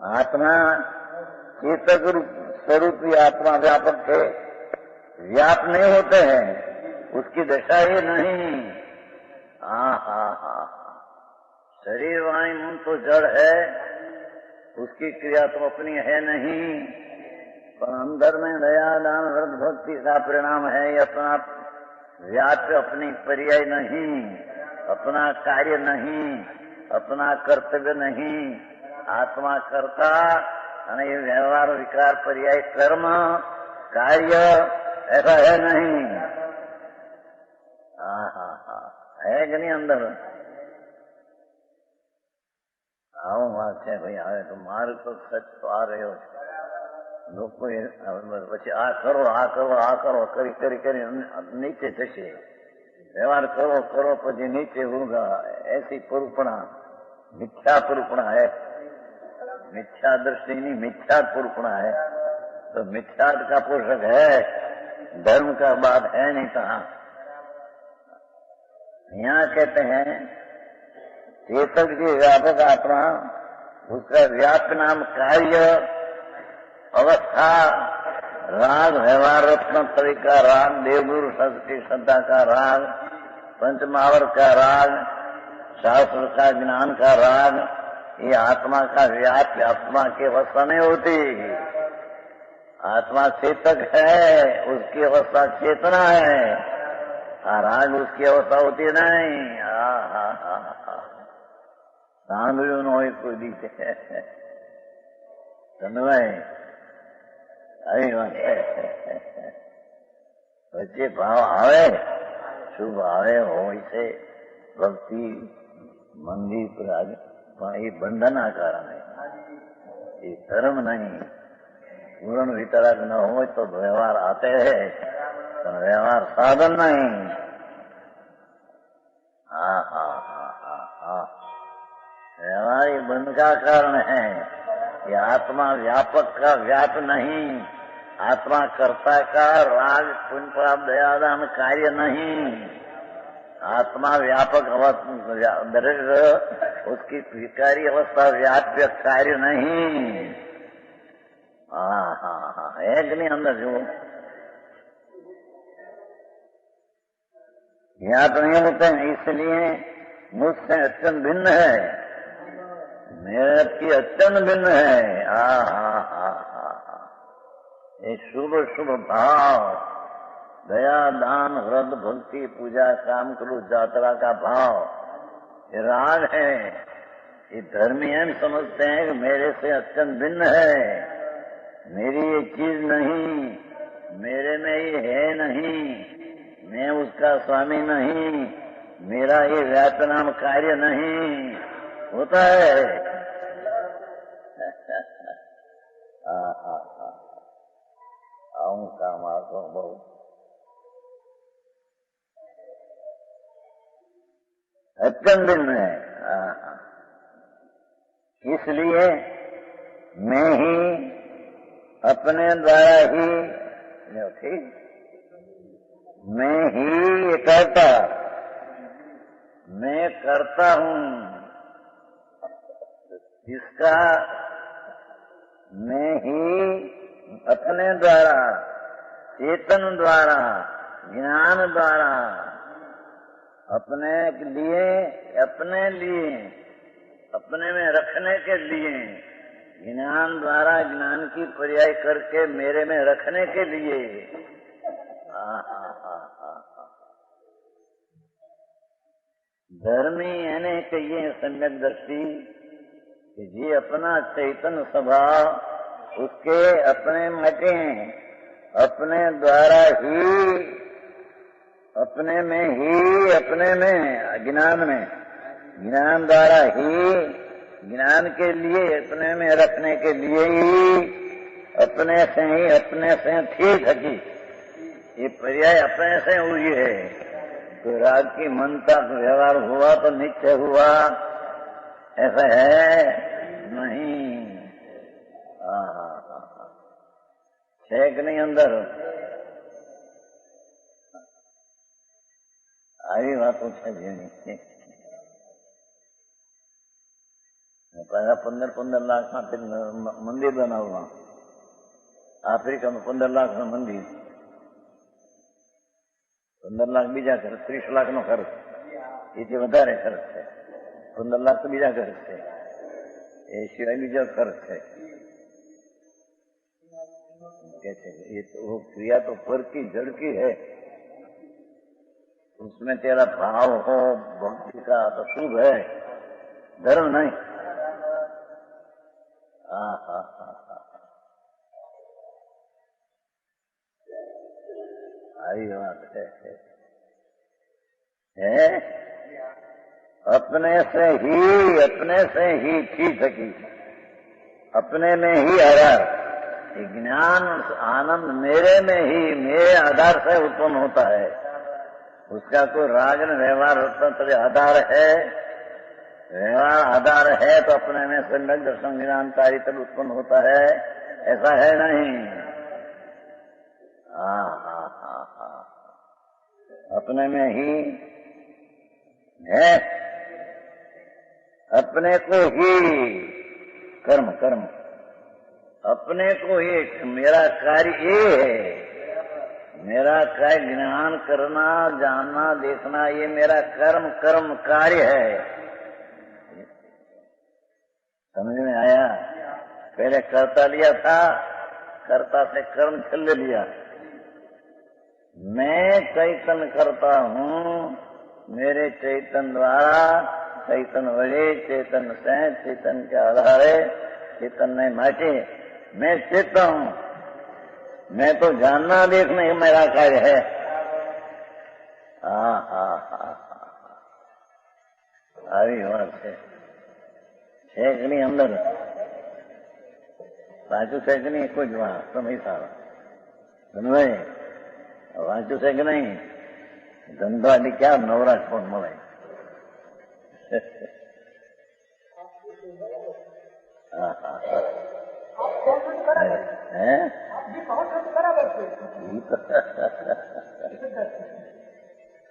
आत्मा चेतक स्वरूपी आत्मा व्यापक है, व्याप नहीं होते हैं, उसकी दशा ही नहीं। शरीर वाणी मन तो जड़ है, उसकी क्रिया तो अपनी है नहीं, पर अंदर में दया दान व्रत भक्ति का परिणाम है। ये अपना व्याप्य, अपनी पर्याय नहीं, अपना कार्य नहीं, अपना कर्तव्य नहीं। आत्मा कर्ता અને ये व्यवहार विकार पर्याय कर्म कार्य ऐसा है नहीं। है कि नहीं अंदर? આવો વાત છે ભાઈ, હવે તો મારું તો સચ તો આ રહ્યો છે। લોકો પછી આ કરો આ કરો આ કરો કરી કરી કરી નીચે જશે। વ્યવહાર કરો કરો પછી નીચે होगा। ऐसी पुरुपणा मिथ्या पुरुपणा है, मिथ्या दृष्टि नहीं, मिथ्या पुरुपणा है। तो मिथ्या का पोषक है, धर्म का बात है नहीं। कहाँ यहाँ कहते हैं चेतक की व्यापक आत्मा, उसका व्याप्य नाम कार्य अवस्था राग व्यवहार रत्न तरीका राग, देवगुरु की श्रद्धा का राग, पंचमावर का राग, शास्त्र का ज्ञान का राग, ये आत्मा का व्याप्य आत्मा की अवस्था नहीं होती। आत्मा चेतक है, उसकी अवस्था चेतना है, राग उसकी अवस्था होती नहीं। સાંભળ્યું ન હોય કોઈ રીતે સમજાય આવી વાત વચ્ચે ભાવ આવે, શુભ આવે હોય છે ભક્તિ મંદિર પર, પણ એ બંધનના કારણે, એ ધર્મ નહીં। પૂर्ण વિતરાગ ન હોય તો વ્યવહાર આતે હૈ, પણ વ્યવહાર સાધન નહીં। व्यवहार ये बंध का कारण है। ये आत्मा व्यापक का व्याप नहीं, आत्मा कर्ता का राग पुण्य प्राप्त दयादान कार्य नहीं। आत्मा व्यापक अवस्था, उसकी विकारी अवस्था व्याप्य कार्य नहीं। है कि नहीं अंदर जो ज्ञात नहीं होते हैं, इसलिए मुझसे अत्यंत भिन्न है, मेरे की अत्यंत भिन्न है। ये शुभ शुभ भाव, दया दान व्रत भक्ति पूजा काम करो यात्रा का भाव, ये राग है। ये धर्मी हम समझते हैं कि मेरे से अत्यंत भिन्न है, मेरी ये चीज नहीं, मेरे में ये है नहीं, मैं उसका स्वामी नहीं, मेरा ये व्याप्य नाम कार्य नहीं होता है। आऊं काम आऊं बहुत अत्यंत भिन्न है। इसलिए मैं ही अपने द्वारा ही, ठीक, मैं ही ये करता, मैं करता हूँ। इसका मैं ही अपने द्वारा, चेतन द्वारा, ज्ञान द्वारा, अपने लिए, अपने लिए, अपने में रखने के लिए, ज्ञान द्वारा ज्ञान की पर्याय करके मेरे में रखने के लिए। धर्मी यानी कहिए सम्यक दृष्टि, ये अपना चैतन्य स्वभाव उसके अपने मटे, अपने द्वारा ही, अपने में ही, अपने में ज्ञान में, ज्ञान द्वारा ही, ज्ञान के लिए, अपने में रखने के लिए ही, अपने से ठीक है। ये पर्याय अपने से हुई है। तो राग की मनता व्यवहार हुआ तो नित्य हुआ, ऐसा है नहीं। है कि नहीं अंदर? આવી વાતો છે જેની 15 લાખ મંદિર બનાવવા, આફ્રિકામાં 15 લાખનું મંદિર, 15 લાખ બીજા ખર્ચ, 30 લાખનો ખર્ચ, એથી વધારે ખર્ચ છે. 15 લાખ તો બીજા ખર્ચ છે, એ સિવાય બીજો ખર્ચ છે. कहते ये तो वो क्रिया तो पर की जड़ की है, उसमें तेरा भाव हो भक्ति का तो शुभ है, धर्म नहीं. आई बात है. अपने से ही थी सकी, अपने में ही आधार. ज्ञान आनंद मेरे में ही, मेरे आधार से उत्पन्न होता है. उसका कोई राग न व्यवहार तत्व आधार है, व्यवहार आधार है तो अपने में संलग्न दर्शन ज्ञान कार्य उत्पन्न होता है, ऐसा है नहीं. अपने में ही है, अपने को ही कर्म अपने को ही. मेरा कार्य ये है, मेरा कार्य ज्ञान करना, जानना, देखना, ये मेरा कर्म कार्य है. समझ में आया? पहले कर्ता लिया था, कर्ता से कर्म छल लिया. मैं चैतन्य करता हूँ, मेरे चैतन्य द्वारा, चैतन्य वड़े, चैतन्य से, चैतन्य के आधारे, चैतन्य माटे मैं चेतता हूँ. मैं तो जानना देखना ही मेरा कार्य है. આવી વાત છે કે નહીં? અંદર વાંચું છે કે નહીં? કોઈ જ વાત સમય સારો ધનભાઈ વાંચું છે કે નહીં? ધંધાની ક્યાં નવરાશ પણ મળે.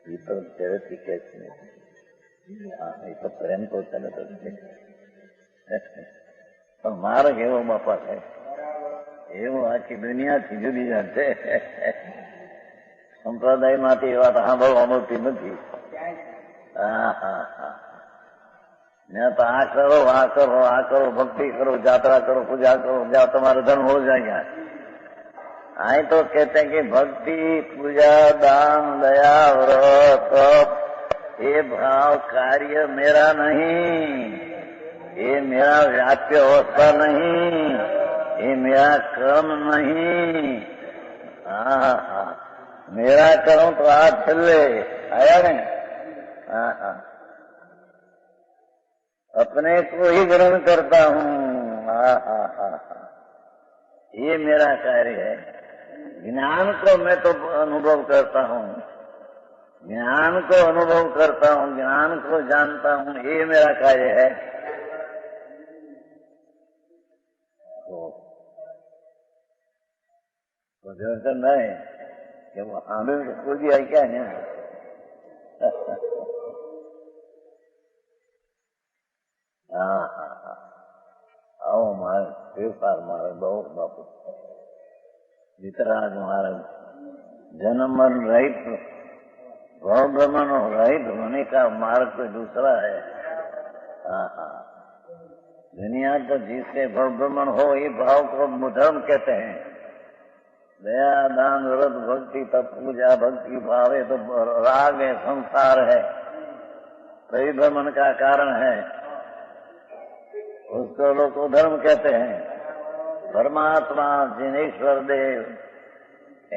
એ તો પહેલેથી કે છે. એ તો પ્રેમ તો તરત જ છે. પણ માર્ગ એવો બાપા છે, એવું આખી દુનિયાથી જુદી છે. સંપ્રદાયમાંથી એ વાત સાંભળવા મળતી નથી. मैं तो आ करो भक्ति करो, यात्रा करो, पूजा करो, जाओ तुम्हारा धर्म हो जाएगा. आए तो कहते हैं कि भक्ति, पूजा, दान, दया, व्रत, ये भाव कार्य मेरा नहीं, ये मेरा व्याप्य अवस्था नहीं, ये मेरा कर्म नहीं. मेरा करूं तो हाथ चले आया नहीं. अपने को ही ग्रहण करता हूँ. ये मेरा कार्य है. ज्ञान को मैं तो अनुभव करता हूँ, ज्ञान को अनुभव करता हूँ, ज्ञान को जानता हूँ, ये मेरा कार्य है. तो दर्शन है कि वो हमें को दिया क्या नहीं. आओ महाराज, फेरफार महाराज, बहुत बापू वितराग महाराज, जन्म मरण रहित, भव भ्रमण रहित होने का मार्ग कोई दूसरा है. दुनिया तो जिससे भव भ्रमण हो, ये भाव को धर्म कहते हैं. दया, दान, व्रत, भक्ति, तप, पूजा, भक्ति भाव है तो राग है, संसार है, परिभ्रमण का कारण है. उसको लोग को धर्म कहते हैं. परमात्मा जिनेश्वर देव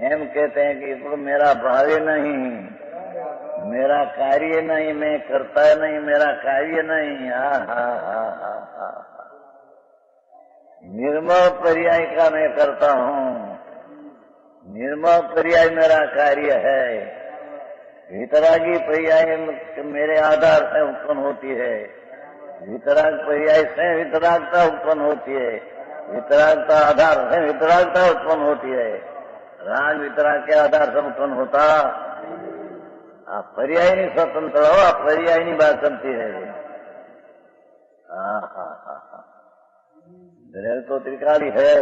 एम कहते हैं कि तो मेरा भाव्य नहीं, मेरा कार्य नहीं, मैं करता नहीं, मेरा कार्य नहीं. निर्मल पर्याय का मैं करता हूँ, निर्मल पर्याय मेरा कार्य है. वितरागी पर्याय मेरे आधार से उत्पन्न होती है. वितराग पर्याय से वितरागता उत्पन्न होती है, वितरागता आधार से वितरागता उत्पन्न होती है. राग वितराग के आधार से उत्पन्न होता. आप पर्याय नहीं स्वतंत्र हो, आप पर्याय नहीं बात करती है. द्रव्य तो त्रिकाली है,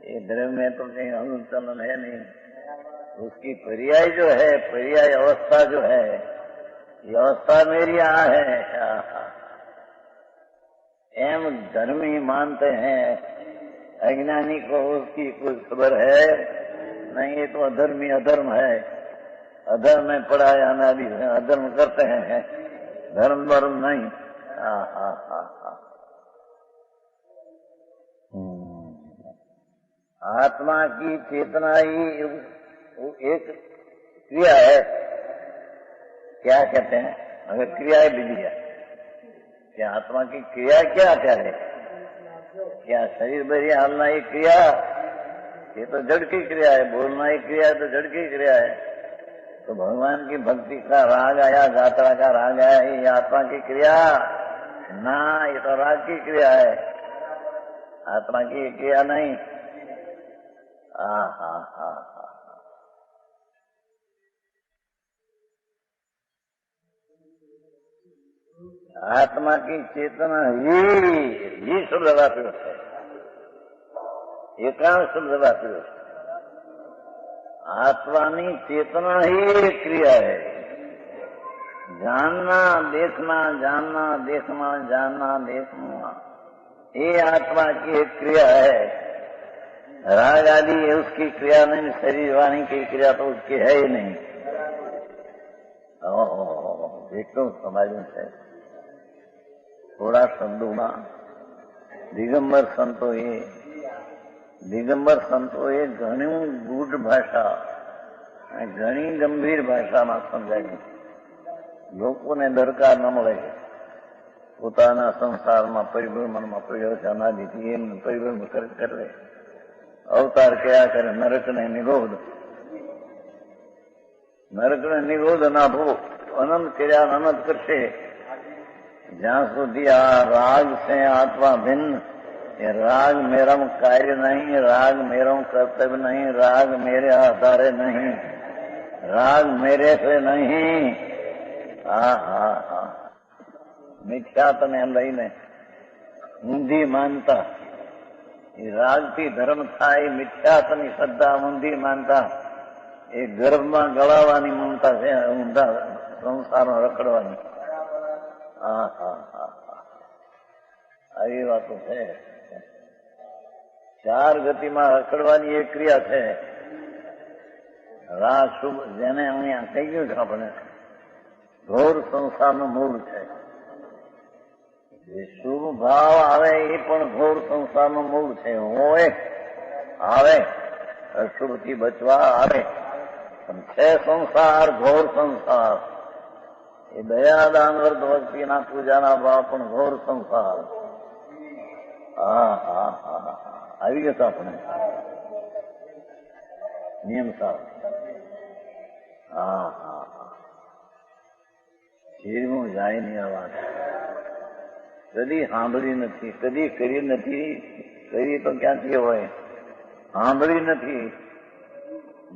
ये द्रव्य में तो कहीं हलन चलन है नहीं। उसकी पर्याय जो है, पर्याय अवस्था जो है, ये अवस्था मेरी यहाँ है। एम धर्मी मानते हैं, अज्ञानी को उसकी कोई खबर है नहीं, ये तो अधर्मी अधर्म है, अधर्म में पड़ा है, अनादि अधर्म करते हैं, धर्म धर्म नहीं। आत्मा की चेतना ही एक क्रिया है। क्या कहते हैं? अगर क्रिया है विधि है, क्या आत्मा की क्रिया क्या क्या है? क्या शरीर भरी हालना एक क्रिया? ये तो जड़ की क्रिया है। बोलना एक क्रिया है तो जड़ की क्रिया है। तो भगवान की भक्ति का राग आया, गात्रा का राग आया, ये आत्मा की क्रिया ना, ये तो राग की क्रिया है, आत्मा की क्रिया नहीं। आत्मा की चेतना ही शुद्धवाप्युष है, एकांश शुद्धवाप्युष। आत्मानी चेतना ही एक क्रिया है। जानना देखना, जानना देखना, जानना देखना, ये आत्मा की एक क्रिया है। राग आदि है उसकी क्रिया नहीं, शरीर वाणी की क्रिया तो उसकी है ही नहीं। देखो समाज है थोड़ा शब्दों दिगंबर संतोए घणी गूढ़ भाषा, घणी गंभीर ભાષામાં સમજાવી લોકોને દરકાર ન મળે. પોતાના સંસારમાં પરિભ્રમણમાં પડ્યો છે, અનાદિથી એમને પરિભ્રમણ કરે, અવતાર કયા કરે, નરકને નિરોધ ના ભો અનંત કર્યા અનંત કરશે. જ્યાં સુધી આ રાગ છે આત્મા ભિન્ન, ये राग मेरा कार्य नहीं, राग मेरा कर्तव्य नहीं, राग मेरे आधारे नहीं, राग मेरे से नहीं. મિથ્યાતને લઈને ઊંધી માનતા, એ રાગથી ધર્મ થાય, મિથ્યાતની શ્રદ્ધા ઊંધી માનતા, એ ગર્ભમાં ગળાવાની મમતા છે, ઊંધા સંસારમાં રખડવાની. આવી વાતો છે. ચાર ગતિમાં રખડવાની એક ક્રિયા છે. રાગ શુભ, જેને અહીંયા કહી ગયું છે આપણે, ઘોર સંસારનું મૂળ છે. જે શુભ ભાવ આવે એ પણ ઘોર સંસારનું મૂળ છે. હોય આવે, અશુભથી બચવા આવે, પણ છે સંસાર, ઘોર સંસાર. એ દયાદાન વર્ત ભક્તિના પૂજાના ભાવ પણ ઘોર સંસાર. આવી ગયો તો આપણે નિયમ સાહેબ. શરીરમાં જાય નહીં આ વાત. કદી સાંભળી નથી, કદી કરી નથી. કરી તો ક્યાંથી હોય? સાંભળી નથી.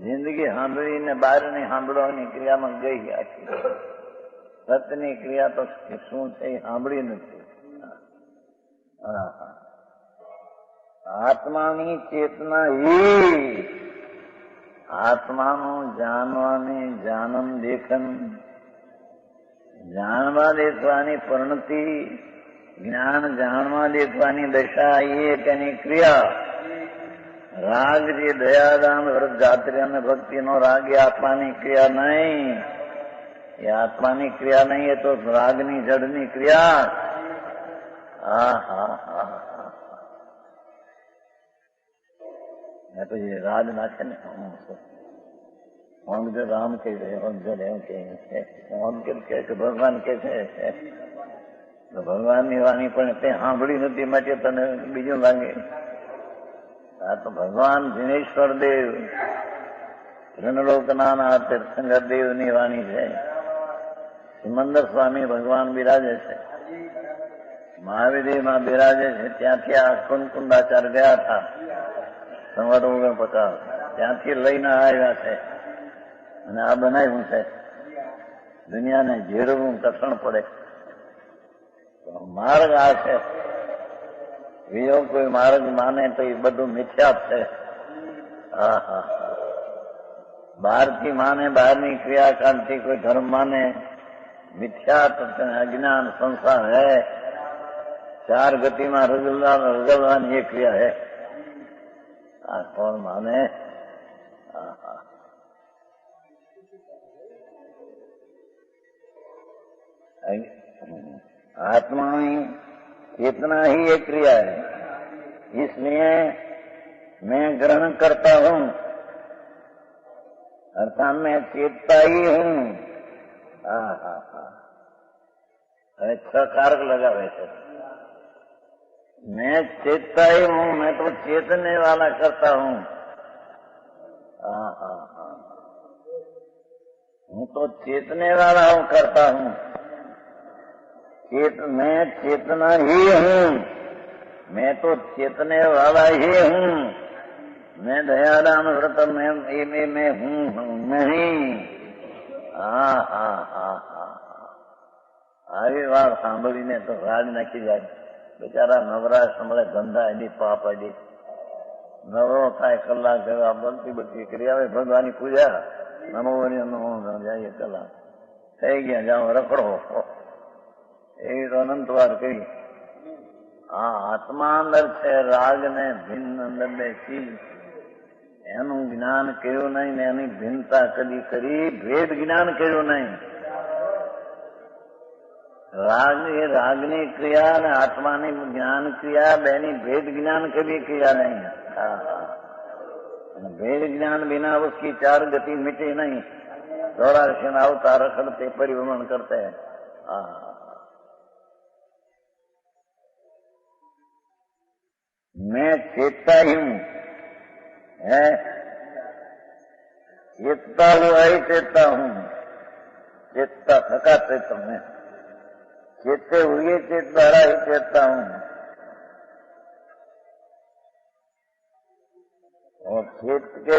જિંદગી સાંભળીને બહારની સાંભળવાની ક્રિયામાં ગઈ. આખી સત્યની ક્રિયા તો શું છે એ સાંભળી નથી. આત્માની ચેતના એ આત્માનું જાણવાની જાનમ દેખન, જાણવા દેખવાની પરિણતિ, જ્ઞાન જાણવા દેખવાની દશા, એ તેની ક્રિયા. રાગ જે દયાદાન વ્રત જાત્રી અને ભક્તિનો રાગ એ આત્માની ક્રિયા નહીં. એ આત્માની ક્રિયા નહીં, એ તો રાગની જડની ક્રિયા. પછી રાગ નાખે ને, જો રામ કહી દે, એમ કે ભગવાન કે છે, ભગવાનની વાણી પણ તે સાંભળી નથી, માટે તને બીજું લાગે. આ તો ભગવાન દિનેશ્વર દેવ, ત્રિનલોકના તીર્થંકર દેવની વાણી છે. સિમંદર સ્વામી ભગવાન બિરાજે છે, મહાવીરમાં બિરાજે છે. ત્યાંથી આ કુંદાચાર ગયા હતા સંવત 49, ત્યાંથી લઈને આવ્યા છે અને આ બનાવ્યું છે. દુનિયાને ઝેરવું કઠણ પડે. માર્ગ આ છે. બીજો કોઈ માર્ગ માને તો એ બધું મિથ્યા છે. બહારથી માને, બહારની ક્રિયાકાંડથી कोई धर्म माने, मिथ्या अज्ञान संसार है. चार गति में रजलवान ये क्रिया है. कौन माने? आत्मा ही चेतना ही एक क्रिया है. इसलिए मैं ग्रहण करता हूँ अर्थात मैं चेतता ही हूँ. छह कारक लगा वैसे. मैं चेतता ही हूँ, मैं तो चेतने वाला करता हूँ. हूँ तो चेतने वाला हूँ, करता हूँ. मैं चेतना ही हूँ, मैं तो चेतने वाला ही हूँ. मैं दयाराम व्रत मैं हूँ नहीं. આવી વાત સાંભળીને તો રાજ નાખી જાય. બિચારા નવરાશ મળે, ધંધા એની પાપ એની નવરો થાય, કલાક જેવા બનતી બધી કરી આવે ભગવાનની પૂજા, નમો નમો જઈએ કલાક થઈ ગયા, જાઓ રખડો. એવી તો અનંત વાર કરી. આત્મા અંદર છે, રાગ ને ભિન્ન અંદર બેસી એનું જ્ઞાન કર્યું નહીં ને એની ભિન્નતા કદી કરી, ભેદ જ્ઞાન કર્યું નહીં. રાગની ક્રિયા અને આત્માની જ્ઞાન ક્રિયા બેની ભેદ જ્ઞાન कभी किया नहीं. भेद ज्ञान बिना उसकी चार गति मिटे नहीं. 84 अवतार रखते परिभ्रमण करते हैं. मैं चेतता ही हूँ, चेतता हुआ ही चेतता हूँ. चेतता थका चेतता हूँ, चेतते हुए चेत द्वारा ही चेतता हूँ. और चेत के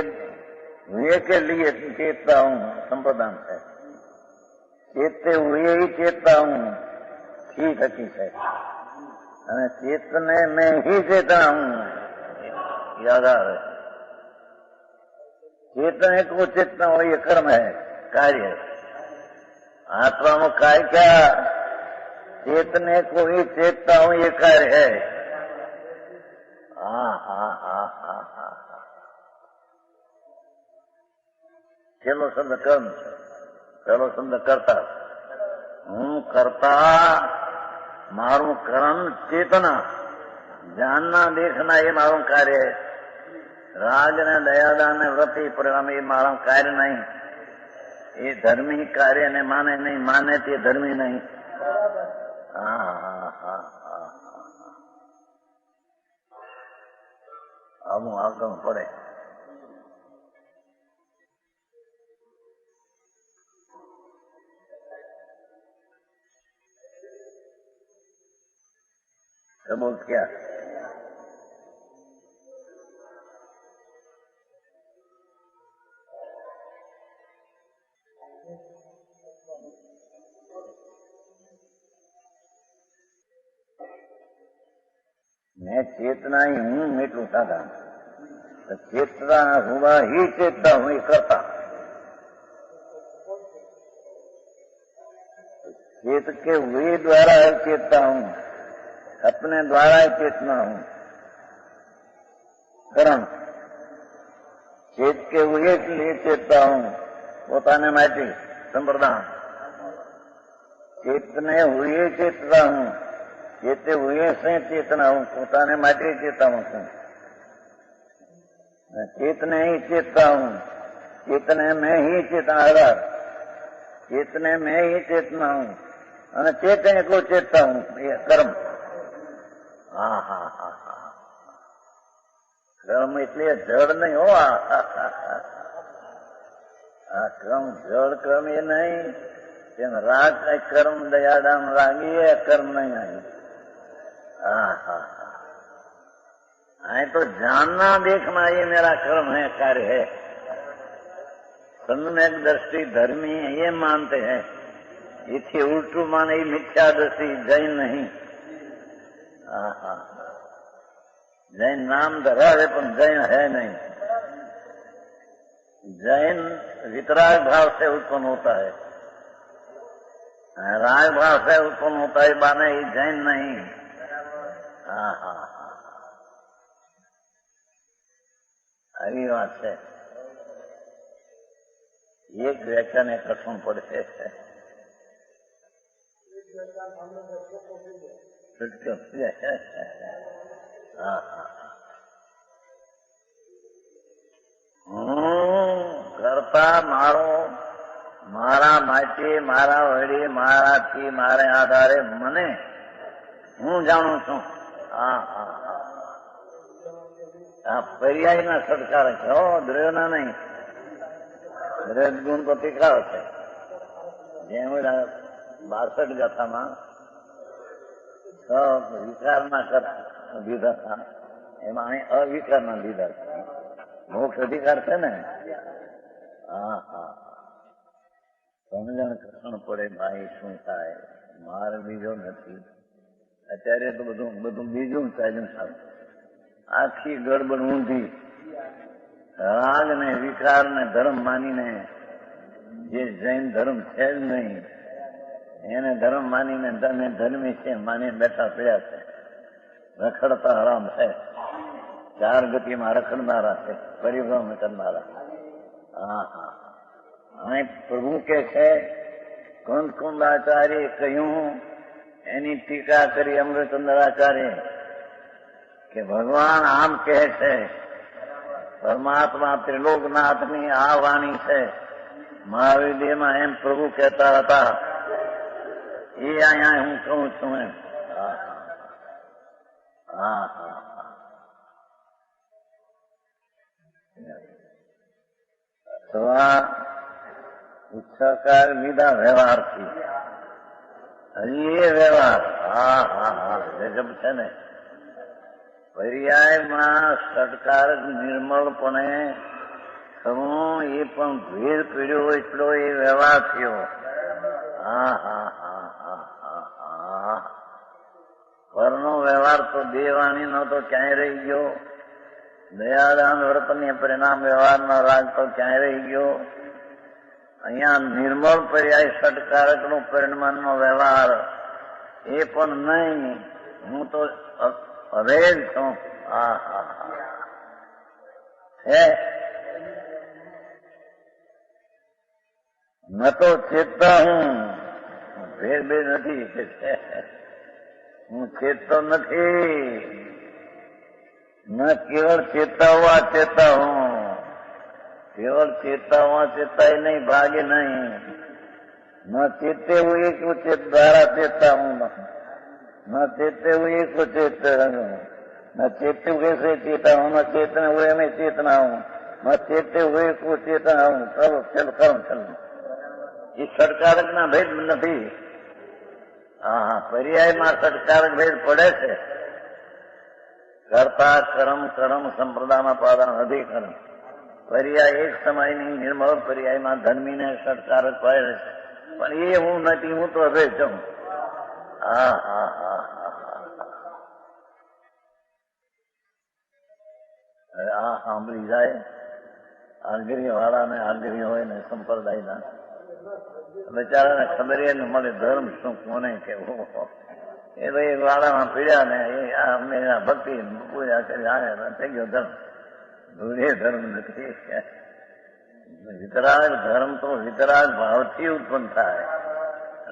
हुए के लिए चेतता हूँ. संप्रदान है चेतते हुए ही चेतता हूँ. ठीक हकीकत है. અને ચેતને में ही चेता हूँ. याद आ रहे. चेतन है तो चेतना हो, ये कर्म है, कार्य है. आत्मा में कार्य क्या? चेतने को ही चेतता हूँ, ये कार्य है. चलो शब्द कर्म, चलो शब्द करता. हूँ करता, मारू कर्म चेतना, जानना देखना ये मारू कार्य है. राग ने दयादान ने व्रति परिणाम ये मारू कार्य नहीं. ये धर्मी कार्य ने माने नहीं, माने तो धर्मी नहीं. अब आगम पड़े. सबूत क्या? मैं चेतना ही हूँ, मीठू था. तो चेतना हुआ ही चेतता हूँ, करता. चेत के हुए द्वारा ही चेतता हूँ, अपने द्वारा ही चेतना हूँ. कर्म चेत के हुए के लिए चेतता हूँ. પોતાને માટે સંપ્રદાન चेतने हुए चेतता हूँ. चेते हुए से चेतना हूँ, પોતાને માટે ચેતા हूँ. चेतने ही चेतता हूँ. चेतने में ही चेतना आधार. चेतने में ही चेतना हूँ અને ચેતને को चेतता हूँ. ये कर्म. कर्म इसलिए जड़ नहीं हो. कर्म जड़ कर्म ये नहीं. राग का कर्म दयादान रागी है, कर्म नहीं आई. तो जानना देखना ये मेरा कर्म है, कार्य है. सम्यक दृष्टि धर्मी ये मानते हैं. इथे उल्टू माने मिथ्या दृष्टि जैन नहीं. जैन नाम धरावे पर जैन है नहीं। जैन वितराग भाव से उत्पन्न होता है, राग भाव से उत्पन्न होता है, बाने ये जैन नहीं। हाँ हाँ हाँ, આવી વાત છે। એક વ્યાખ્યાને કઠણ પડશે। હા હા, હું કરતા મારો, મારા માટે, મારા વડે, મારાથી, મારે આધારે મને હું જાણું છું। હા હા હા, આ પર્યાયના સત્કાર છે હો, દ્રવ્યના નહીં। દ્રવ્ય ગુણ પ્રતિકાર છે। જેમ 62 ગાથામાં વિકારના લીધા હતા, એમાં અહીં અવિકારના લીધા છે। મોક્ષ અધિકાર છે ને। હા હા, સમજણ કૃષ્ણ પડે ભાઈ શું થાય, માર બીજો નથી। અત્યારે તો બધું બીજું ચાલ્યું સારું, આખી ગડબડ ઊંધી। રાગ ને વિકાર ને ધર્મ માનીને, જે જૈન ધર્મ છે જ નહીં એને ધર્મ માનીને તમે ધર્મી છે માની બેઠા પડ્યા છે। રખડતા હરામ છે, 4 ગતિમાં રખડનારા છે, પરિભ્રમ કરનારા। હા હા, અહીં પ્રભુ કે છે, કુંદાચાર્ય કહ્યું, એની ટીકા કરી અમૃતચંદ્રાચાર્ય કે ભગવાન આમ કહે છે, પરમાત્મા ત્રિલોકનાથની આ વાણી છે। મહાવીરમાં એમ પ્રભુ કહેતા હતા, એ અહીંયા હું કહું છું એમ। હા હા હા, અથવા ઉત્સાહકાર લીધા વ્યવહારથી, હજી એ વ્યવહાર। હા હા હા, ગજબ છે ને। પર્યાયમાં સત્કારક નિર્મળપણે ખરું, એ પણ ભેદ પીડ્યો એટલો એ વ્યવહાર થયો। હા હા હા હા હા હા, પરનો વ્યવહાર તો દેવાણીનો તો ક્યાંય રહી ગયો, દયાદાન વ્રતને પરિણામ વ્યવહારનો રાગ તો ક્યાંય રહી ગયો। અહીંયા નિર્મળ પર્યાય સત્કારકનો પરિણામનો વ્યવહાર એ પણ નહીં, હું તો અભેદ છું। હા હા હા, હે ન તો ચેતતા હું, ભેદ ભેદ નથી, હું ચેતતો નથી। ન કેવળ ચેતા હુआ चेता हूं, केवल चेता हुआ चेता ही नहीं, भाग्य नहीं। न चेते हुए को चेत द्वारा चेता हूं, न चेते हुए को चेत, न चेते हुए से चेता हूं, न चेतन हुए में चेतना हूं, न चेते हुए को चेतना हूं। चलो चल करो चल, ये સટકારક ના ભેદ નથી। હા હા, પર્યાયમાં સટકારક ભેદ પડે છે। કરતા કર્મ કર્મ સંપ્રદાયમાં પાદાન અધિકરણ, પર્યાય એક સમયની નિર્મળ પર્યાયમાં ધર્મીને સટકારક પડે છે, પણ એ હું નથી, હું તો અભેદ છું। હા હા હા હા, આ સાંભળી જાય આગ્રહી વાળાને, આગ્રહી હોય ને સંપ્રદાયના બિચારાને ખબર ન મળે ધર્મ શું કોને કેવું। એ ભાઈ વાળામાં પીડ્યા ને અમે ભક્તિ પૂજા કરી આને થઈ ગયો ધર્મ, એ ધર્મ નથી। વિતરાગ ધર્મ તો વિતરાગ ભાવથી ઉત્પન્ન થાય,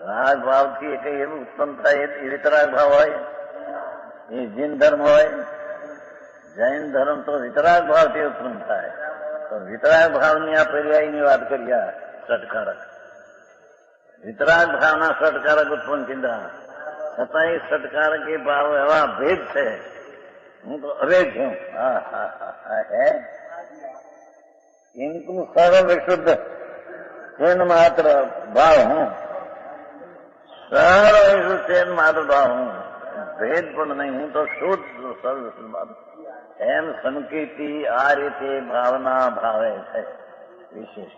રાગ ભાવથી કઈ એવું ઉત્પન્ન થાય એ વિતરાગ ભાવ હોય। એ જૈન ધર્મ હોય, જૈન ધર્મ તો વિતરાગ ભાવથી ઉત્પન્ન થાય। તો વિતરાગ ભાવની આ પર્યાયની વાત કરીએ। સટકારક વિતરાગ ભાવના સટકારક ઉત્પન્ન કીધા, છતાં એ સટકારક એ ભાવ એવા ભેદ છે, હું તો અભેદ છું। હા હા હા, હે ઇનકું સરળ વિશુદ્ધ ચેન માત્ર ભાવ હું, સરળ વિશુદ્ધ ચેન માત્ર ભાવ હું, ભેદ પણ નહીં, હું તો શુદ્ધ સરળ વિશુદ્ધ એમ સંકેતી આ રીતે ભાવના ભાવે છે વિશેષ।